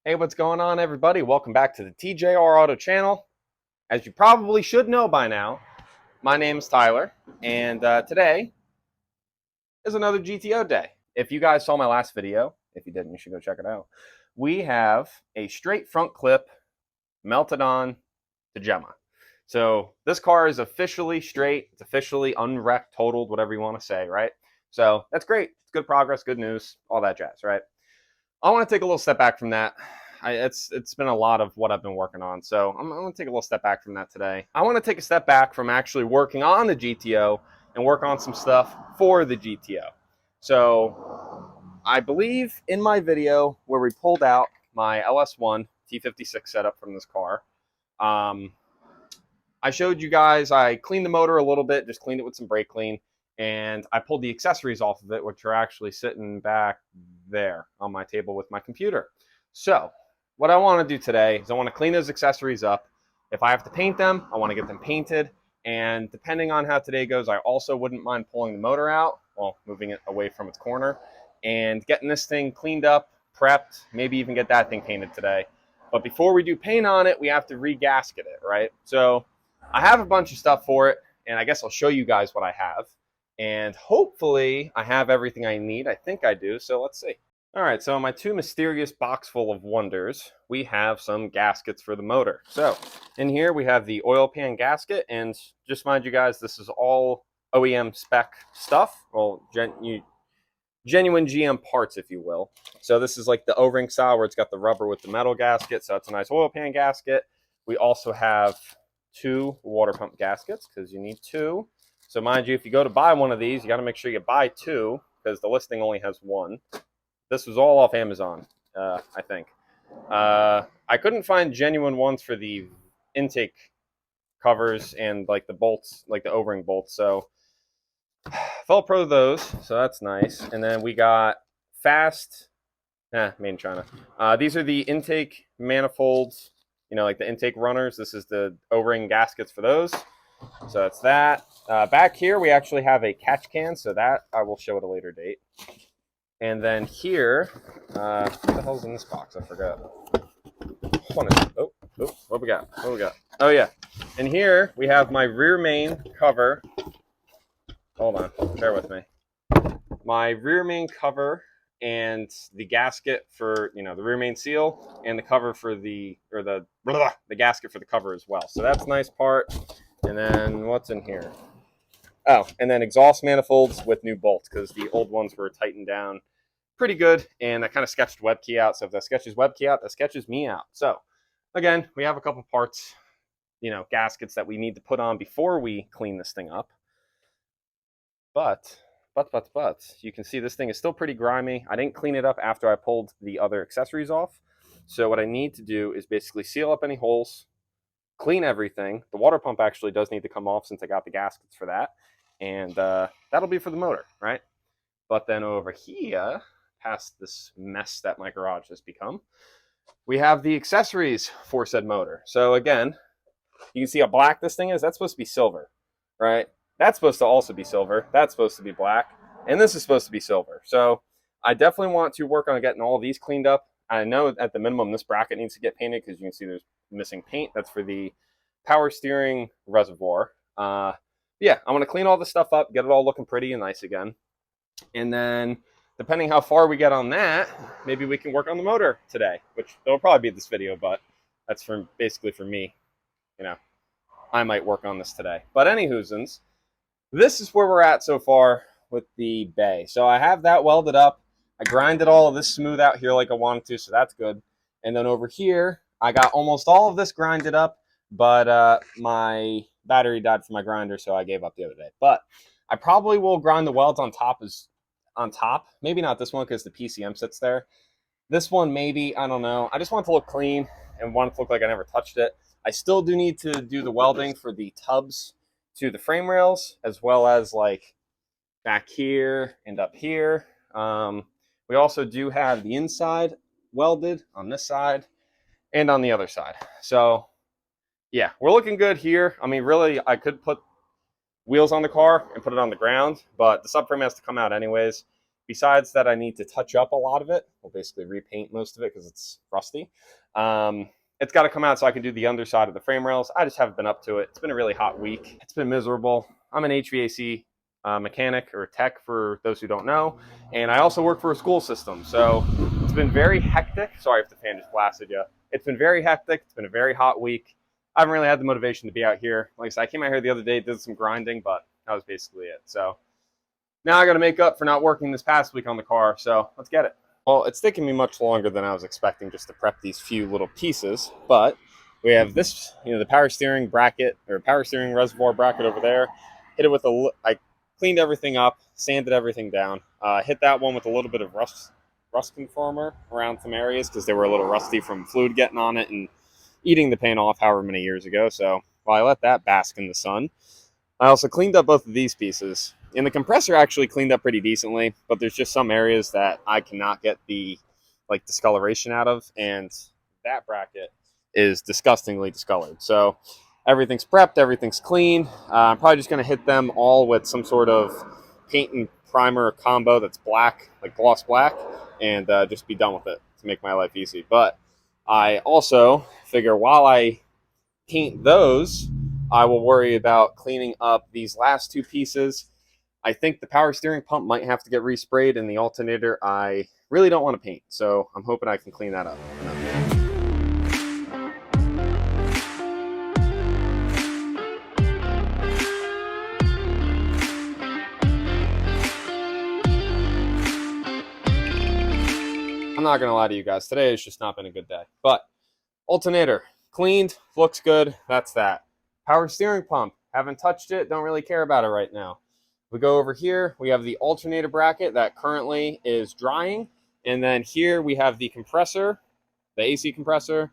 Hey, what's going on, everybody? Welcome back to the TJR Auto channel. As you probably should know by now, my name is Tyler, and today is another GTO day. If you guys saw my last video, if you didn't, you should go check it out. We have a straight front clip melted on to Gemma. So this car is officially straight. It's officially unwrecked, totaled, whatever you want to say, right? So that's great. It's good progress, good news, all that jazz, right? I want to take a little step back from that. It's been a lot of what I've been working on, so I'm going to take a little step back from that today. I want to take a step back from actually working on the GTO and work on some stuff for the GTO. So I believe in my video where we pulled out my LS1 T56 setup from this car, I showed you guys I cleaned the motor a little bit, just cleaned it with some brake clean, and I pulled the accessories off of it, which are actually sitting back there on my table with my computer. So what I want to do today is I want to clean those accessories up. If I have to paint them, I want to get them painted. And depending on how today goes, I also wouldn't mind pulling the motor out, well, moving it away from its corner, and getting this thing cleaned up, prepped, maybe even get that thing painted today. But before we do paint on it, we have to re-gasket it, right? So I have a bunch of stuff for it, and I guess I'll show you guys what I have. And hopefully I have everything I need. I think I do, so let's see. All right, so in my two mysterious box full of wonders, we have some gaskets for the motor. So in here we have the oil pan gasket, and just mind you guys, this is all OEM spec stuff. Well, genuine GM parts, if you will. So this is like the O-ring style where it's got the rubber with the metal gasket, so it's a nice oil pan gasket. We also have two water pump gaskets because you need two. So mind you, if you go to buy one of these, you got to make sure you buy two because the listing only has one. This was all off Amazon, I think. I couldn't find genuine ones for the intake covers and like the bolts, like the O-ring bolts. So Velcro those, so that's nice. And then we got fast, made in China. These are the intake manifolds, you know, like the intake runners. This is the O-ring gaskets for those. So that's that. Back here, we actually have a catch can, so that I will show at a later date. And then here, what the hell's in this box? I forgot. Oh, what we got? What we got? Oh, yeah. And here, we have my rear main cover. Hold on. Bear with me. My rear main cover and the gasket for, you know, the rear main seal and the cover for the gasket for the cover as well. So that's a nice part. And then what's in here? Oh, and then exhaust manifolds with new bolts because the old ones were tightened down pretty good, and I kind of sketched WebKey out. So if that sketches WebKey out, that sketches me out. So again, we have a couple parts, you know, gaskets that we need to put on before we clean this thing up. But you can see this thing is still pretty grimy. I didn't clean it up after I pulled the other accessories off. So what I need to do is basically seal up any holes, clean everything. The water pump actually does need to come off since I got the gaskets for that. And that'll be for the motor, right? But then over here, past this mess that my garage has become, we have the accessories for said motor. So again, you can see how black this thing is. That's supposed to be silver, right? That's supposed to also be silver. That's supposed to be black. And this is supposed to be silver. So I definitely want to work on getting all of these cleaned up. I know at the minimum this bracket needs to get painted because you can see there's missing paint. That's for the power steering reservoir. Yeah, I'm going to clean all this stuff up, get it all looking pretty and nice again. And then depending how far we get on that, maybe we can work on the motor today, which it'll probably be this video, but that's basically for me. You know, I might work on this today. But anywhoosins, this is where we're at so far with the bay. So I have that welded up. I grinded all of this smooth out here like I wanted to, so that's good. And then over here, I got almost all of this grinded up, but my battery died for my grinder, so I gave up the other day. But I probably will grind the welds on top. Maybe not this one because the PCM sits there. This one maybe, I don't know. I just want it to look clean and want it to look like I never touched it. I still do need to do the welding for the tubs to the frame rails, as well as like back here and up here. We also do have the inside welded on this side and on the other side. So yeah, we're looking good here. I mean, really, I could put wheels on the car and put it on the ground, but the subframe has to come out anyways. Besides that, I need to touch up a lot of it. We'll basically repaint most of it because it's rusty. It's got to come out so I can do the underside of the frame rails. I just haven't been up to it. It's been a really hot week. It's been miserable. I'm an HVAC mechanic or tech for those who don't know, and I also work for a school system. So it's been very hectic. Sorry if the fan just blasted you. It's been very hectic. It's been a very hot week. I haven't really had the motivation to be out here. Like I said, I came out here the other day, did some grinding, but that was basically it. So now I got to make up for not working this past week on the car. So let's get it. Well, it's taken me much longer than I was expecting just to prep these few little pieces, but we have this, the power steering bracket or power steering reservoir bracket over there. Hit it with I cleaned everything up, sanded everything down. Hit that one with a little bit of rust conformer around some areas because they were a little rusty from fluid getting on it and eating the paint off however many years ago. So while I let that bask in the sun, I also cleaned up both of these pieces. And the compressor actually cleaned up pretty decently, but there's just some areas that I cannot get the discoloration out of, and that bracket is disgustingly discolored. So everything's prepped, everything's clean. I'm probably just going to hit them all with some sort of paint and primer combo that's black, like gloss black, and just be done with it to make my life easy. But I also figure while I paint those, I will worry about cleaning up these last two pieces. I think the power steering pump might have to get resprayed, and the alternator I really don't want to paint, so I'm hoping I can clean that up. I'm not going to lie to you guys, today has just not been a good day, but alternator cleaned, looks good, that's that. Power steering pump, haven't touched it, don't really care about it right now. We go over here, we have the alternator bracket that currently is drying, and then here we have the compressor, the AC compressor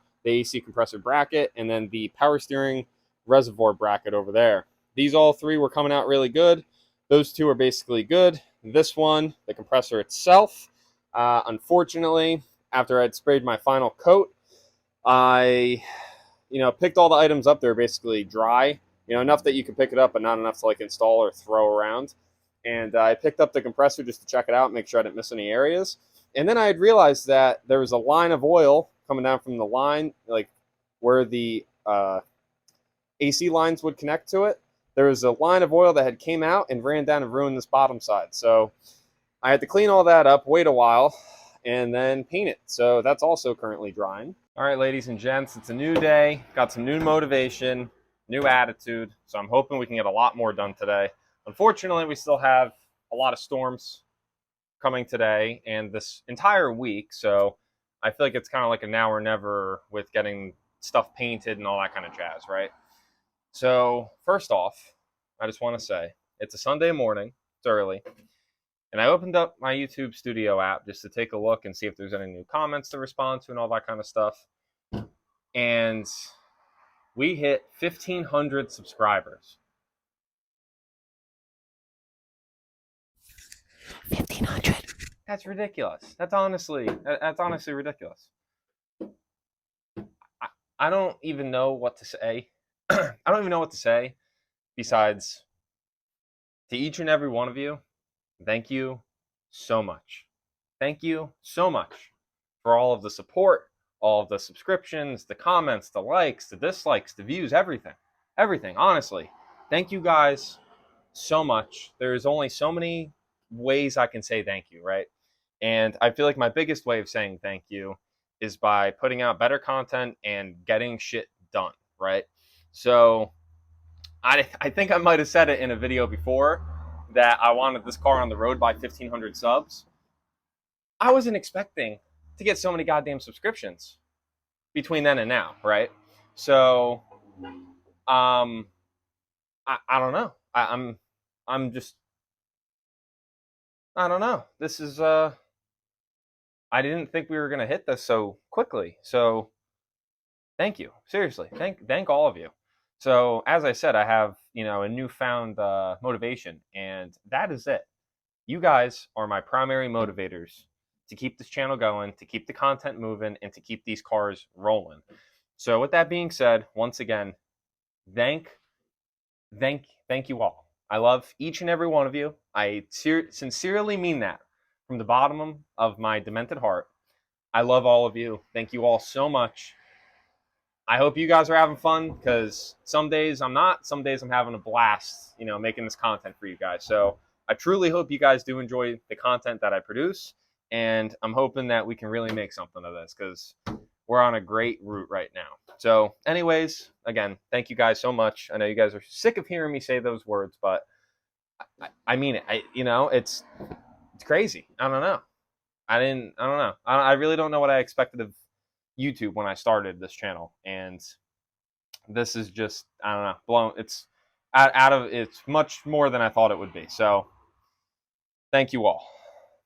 bracket, and then the power steering reservoir bracket over there. These all three were coming out really good. Those two are basically good. This one, the compressor itself, unfortunately, after I'd sprayed my final coat, I picked all the items up. They're basically dry, enough that you can pick it up, but not enough to install or throw around. And I picked up the compressor just to check it out, make sure I didn't miss any areas. And then I had realized that there was a line of oil coming down from the line, where the AC lines would connect to it. There was a line of oil that had came out and ran down and ruined this bottom side. So I had to clean all that up, wait a while, and then paint it. So that's also currently drying. All right, ladies and gents, it's a new day. Got some new motivation, new attitude. So I'm hoping we can get a lot more done today. Unfortunately, we still have a lot of storms coming today and this entire week. So I feel like it's kind of like a now or never with getting stuff painted and all that kind of jazz, right? So first off, I just want to say it's a Sunday morning. It's early. And I opened up my YouTube Studio app just to take a look and see if there's any new comments to respond to and all that kind of stuff. And we hit 1,500 subscribers. 1,500. That's ridiculous. That's honestly ridiculous. I don't even know what to say. I don't even know what to say besides to each and every one of you. Thank you so much. Thank you so much for all of the support, all of the subscriptions, the comments, the likes, the dislikes, the views, everything. Everything, honestly. Thank you guys so much. There's only so many ways I can say thank you, right? And I feel like my biggest way of saying thank you is by putting out better content and getting shit done, right? So I think I might have said it in a video before that I wanted this car on the road by 1,500 subs. I wasn't expecting to get so many goddamn subscriptions between then and now, right? So, I don't know. I'm just, I don't know. This is, I didn't think we were going to hit this so quickly. So thank you. Seriously. Thank all of you. So as I said, I have, a newfound motivation, and that is it. You guys are my primary motivators to keep this channel going, to keep the content moving, and to keep these cars rolling. So with that being said, once again, thank you all. I love each and every one of you. I sincerely mean that. from the bottom of my demented heart, I love all of you. Thank you all so much. I hope you guys are having fun, because some days I'm not, some days I'm having a blast, making this content for you guys. So I truly hope you guys do enjoy the content that I produce, and I'm hoping that we can really make something of this, because we're on a great route right now. So anyways, again, thank you guys so much. I know you guys are sick of hearing me say those words, but I mean it. It's crazy. I don't know. I don't know. I really don't know what I expected of YouTube when I started this channel, and this is just, I don't know, blown. It's it's much more than I thought it would be. So thank you all.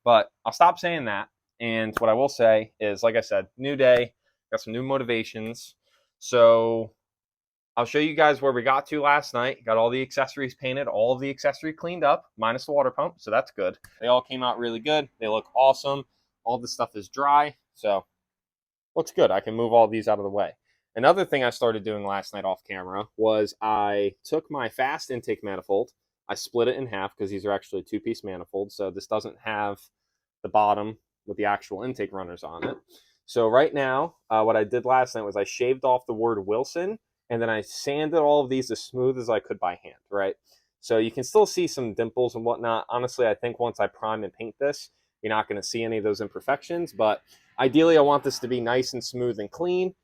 But I'll stop saying that, and what I will say is, like I said, new day, got some new motivations. So I'll show you guys where we got to last night. Got all the accessories painted, all of the accessory cleaned up, minus the water pump, so that's good. They all came out really good. They look awesome. All the stuff is dry, so looks good. I can move all these out of the way. Another thing I started doing last night off camera was I took my fast intake manifold. I split it in half, because these are actually two-piece manifolds, so this doesn't have the bottom with the actual intake runners on it. So right now, what I did last night was I shaved off the word Wilson, and then I sanded all of these as smooth as I could by hand, right? So you can still see some dimples and whatnot. Honestly, I think once I prime and paint this, you're not going to see any of those imperfections, but ideally I want this to be nice and smooth and clean.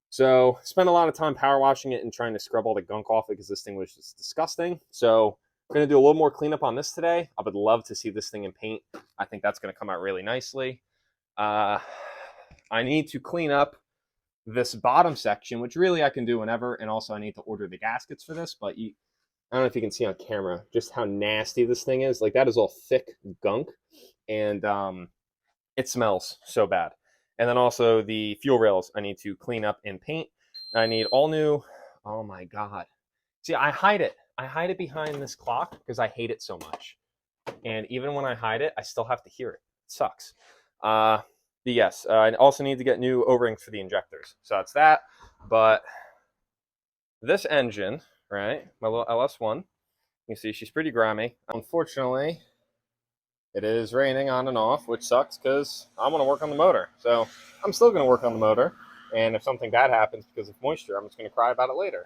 So spent a lot of time power washing it and trying to scrub all the gunk off it, because this thing was just disgusting. So I'm going to do a little more cleanup on this today. I would love to see this thing in paint. I think that's going to come out really nicely. I need to clean up this bottom section, which really I can do whenever, and also I need to order the gaskets for this, but I don't know if you can see on camera just how nasty this thing is. Like, that is all thick gunk, and it smells so bad. And then also the fuel rails I need to clean up and paint. I need all new, oh my God. See, I hide it behind this clock because I hate it so much. And even when I hide it, I still have to hear it. It sucks. Yes, I also need to get new O-rings for the injectors. So that's that. But this engine, right, my little LS1, you see she's pretty grimy. Unfortunately, it is raining on and off, which sucks, because I want to work on the motor. So I'm still going to work on the motor. And if something bad happens because of moisture, I'm just going to cry about it later.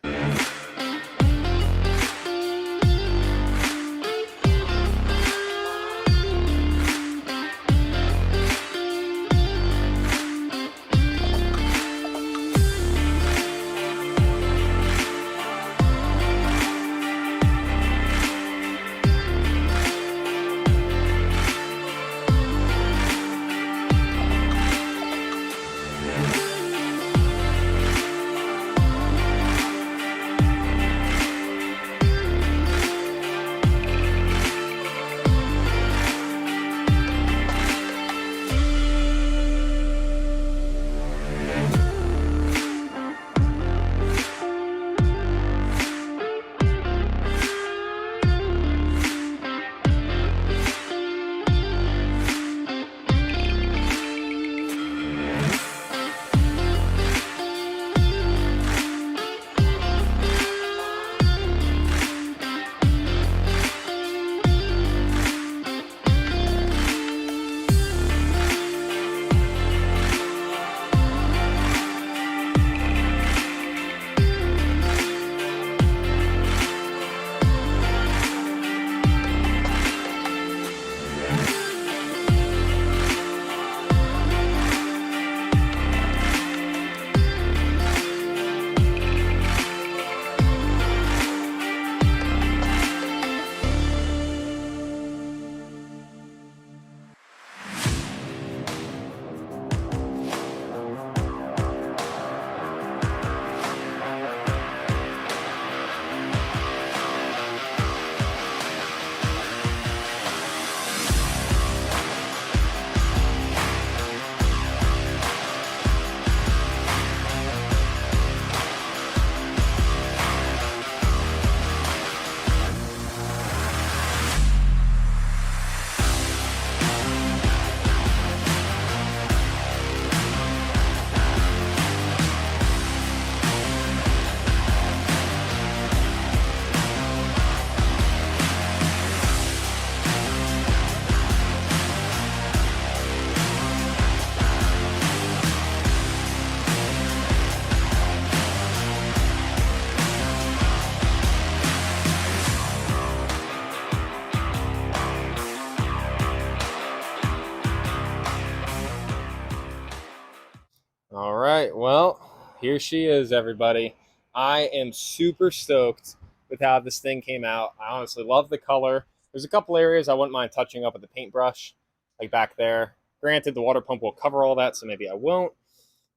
All right, well, here she is, everybody. I am super stoked with how this thing came out. I honestly love the color. There's a couple areas I wouldn't mind touching up with the paintbrush, like back there. Granted, the water pump will cover all that, so maybe I won't.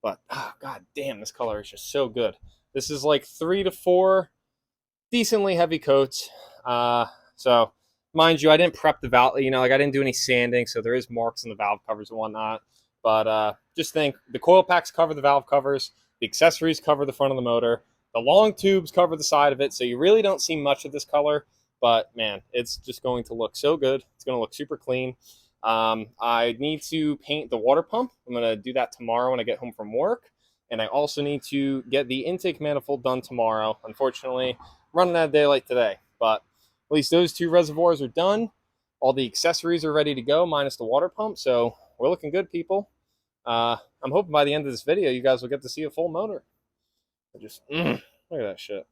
But, oh, god damn, this color is just so good. This is like 3 to 4 decently heavy coats. So, mind you, I didn't prep the valve, like I didn't do any sanding, so there is marks on the valve covers and whatnot. But just think, the coil packs cover the valve covers, the accessories cover the front of the motor, the long tubes cover the side of it, so you really don't see much of this color. But man, it's just going to look so good. It's going to look super clean. I need to paint the water pump. I'm going to do that tomorrow when I get home from work. And I also need to get the intake manifold done tomorrow. Unfortunately, running out of daylight today. But at least those 2 reservoirs are done. All the accessories are ready to go, minus the water pump. So we're looking good, people. I'm hoping by the end of this video, you guys will get to see a full motor. Just look at that shit.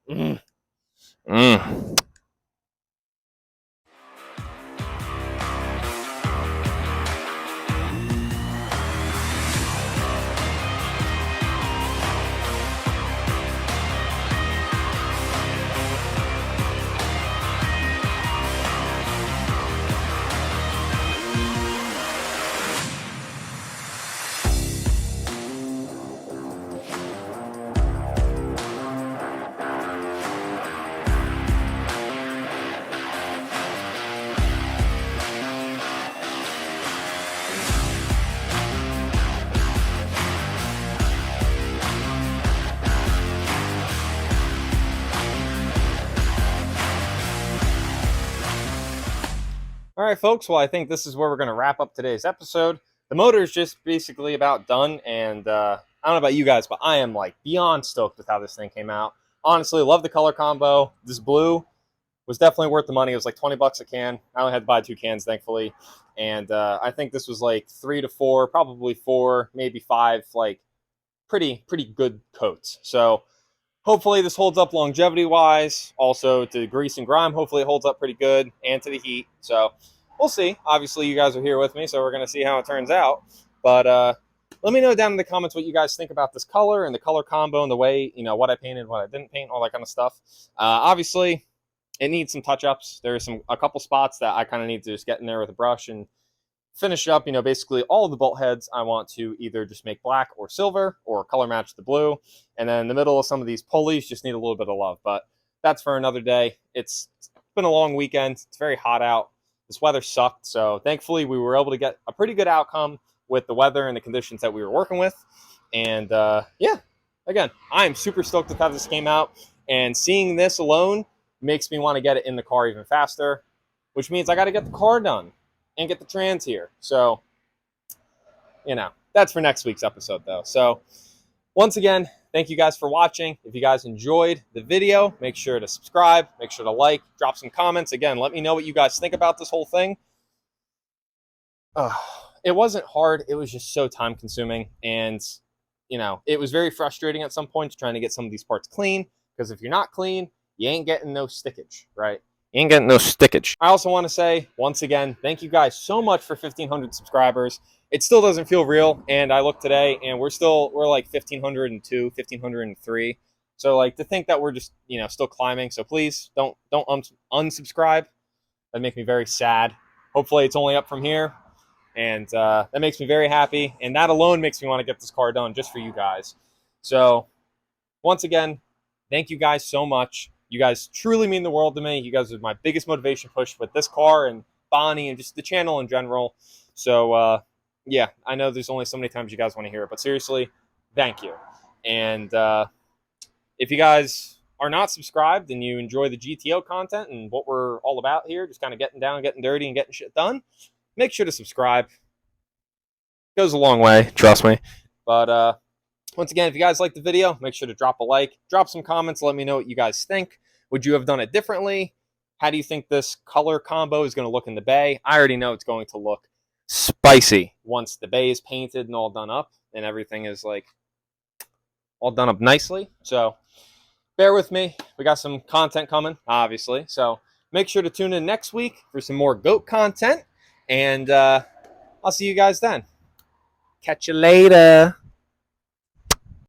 All right, folks. Well, I think this is where we're going to wrap up today's episode. The motor is just basically about done, and I don't know about you guys, but I am like beyond stoked with how this thing came out. Honestly, love the color combo. This blue was definitely worth the money. It was like 20 bucks a can. I only had to buy 2 cans, thankfully, and I think this was like 3 to 4, probably 4, maybe 5, like pretty good coats. So hopefully this holds up longevity wise. Also to grease and grime, hopefully it holds up pretty good, and to the heat. So we'll see. Obviously you guys are here with me, so we're going to see how it turns out. But let me know down in the comments what you guys think about this color and the color combo and the way, what I painted, what I didn't paint, all that kind of stuff. Obviously it needs some touch-ups. There's a couple spots that I kind of need to just get in there with a brush and finish up. Basically all of the bolt heads I want to either just make black or silver or color match the blue. And then the middle of some of these pulleys just need a little bit of love, but that's for another day. It's been a long weekend. It's very hot out. This weather sucked. So thankfully we were able to get a pretty good outcome with the weather and the conditions that we were working with. And yeah, again, I'm super stoked with how this came out, and seeing this alone makes me want to get it in the car even faster, which means I got to get the car done and get the trans here. So, that's for next week's episode though. So once again, thank you guys for watching. If you guys enjoyed the video, make sure to subscribe, make sure to like, drop some comments. Again, let me know what you guys think about this whole thing. It wasn't hard. It was just so time consuming. And, it was very frustrating at some points trying to get some of these parts clean, because if you're not clean, you ain't getting no stickage, right? You ain't getting no stickage. I also want to say, once again, thank you guys so much for 1,500 subscribers. It still doesn't feel real, and I looked today, and we're like 1,502, 1,503. So, like, to think that we're just, still climbing. So please don't unsubscribe. That'd make me very sad. Hopefully it's only up from here, and that makes me very happy. And that alone makes me want to get this car done just for you guys. So, once again, thank you guys so much. You guys truly mean the world to me. You guys are my biggest motivation push with this car and Bonnie and just the channel in general. So, yeah, I know there's only so many times you guys want to hear it, but seriously, thank you. And if you guys are not subscribed and you enjoy the GTO content and what we're all about here, just kind of getting down, getting dirty, and getting shit done, make sure to subscribe. It goes a long way, trust me. But once again, if you guys like the video, make sure to drop a like, drop some comments, let me know what you guys think. Would you have done it differently? How do you think this color combo is going to look in the bay? I already know it's going to look spicy once the bay is painted and all done up and everything is like all done up nicely. So bear with me. We got some content coming, obviously. So make sure to tune in next week for some more goat content. And I'll see you guys then. Catch you later.